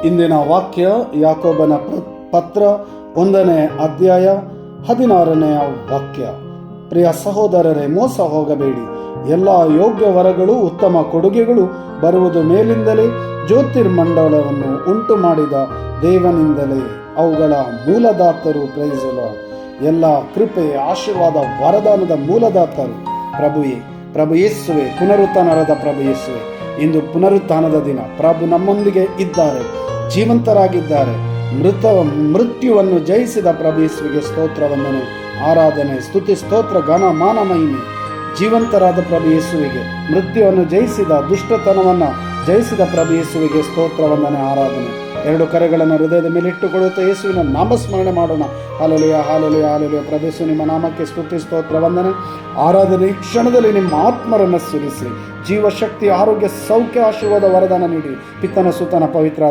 ಇಂದಿನ ವಾಕ್ಯ ಯಾಕೋಬನ ಪತ್ರ 1ನೇ ಅಧ್ಯಾಯ 16ನೇ ವಾಕ್ಯ. ಪ್ರಿಯ ಸಹೋದರರೇ, ಮೋಸ ಹೋಗಬೇಡಿ. ಎಲ್ಲ ಯೋಗ್ಯ ವರಗಳು ಉತ್ತಮ ಕೊಡುಗೆಗಳು ಬರುವುದು ಮೇಲಿಂದಲೇ, ಜ್ಯೋತಿರ್ಮಂಡಲವನ್ನು ಉಂಟು ಮಾಡಿದ ದೇವನಿಂದಲೇ. ಅವುಗಳ ಮೂಲದಾತರು ಪ್ರೈಸಲು ಎಲ್ಲ ಕೃಪೆ, ಆಶೀರ್ವಾದ, ವರದಾನದ ಮೂಲದಾತರು ಪ್ರಭು ಯೇಸುವೆ, ಪುನರುತ್ಥಾನದ ಪ್ರಭು ಯೇಸುವೆ. ಇಂದು ಪುನರುತ್ಥಾನದ ದಿನ. ಪ್ರಭು ನಮ್ಮೊಂದಿಗೆ ಇದ್ದಾರೆ, ಜೀವಂತರಾಗಿದ್ದಾರೆ. ಮೃತ್ಯುವನ್ನು ಜಯಿಸಿದ ಪ್ರಭು ಯೇಸುವಿಗೆ ಸ್ತೋತ್ರ, ವಂದನೆ, ಆರಾಧನೆ, ಸ್ತುತಿ, ಸ್ತೋತ್ರ, ಘನ, ಮಾನ, ಮಹಿಮೆ. ಜೀವಂತರಾದ ಪ್ರಭು ಯೇಸುವಿಗೆ, ಮೃತ್ಯುವನ್ನು ಜಯಿಸಿದ, ದುಷ್ಟತನವನ್ನು ಜಯಿಸಿದ ಪ್ರಭು ಯೇಸುವಿಗೆ ಸ್ತೋತ್ರ, ವಂದನೆ, ಆರಾಧನೆ. ಎರಡು ಕರೆಗಳನ್ನು ಹೃದಯದ ಮೇಲೆ ಇಟ್ಟುಕೊಳ್ಳುತ್ತಾ ಯೇಸುವಿನ ನಾಮಸ್ಮರಣೆ ಮಾಡೋಣ. Hallelujah, hallelujah, hallelujah. ಪ್ರಭು ಯೇಸು, ನಿಮ್ಮ ನಾಮಕ್ಕೆ ಸ್ತುತಿ, ಸ್ತೋತ್ರ, ವಂದನೆ, ಆರಾಧನೆ. ಈ ಕ್ಷಣದಲ್ಲಿ ನಿಮ್ಮ ಆತ್ಮರನ್ನು ಸುರಿಸಿ ಜೀವ, ಶಕ್ತಿ, ಆರೋಗ್ಯ, ಸೌಖ್ಯ, ಆಶೀರ್ವಾದ, ವರದಾನ ನೀಡಿ. ಪಿತನ, ಸುತನ, ಪವಿತ್ರ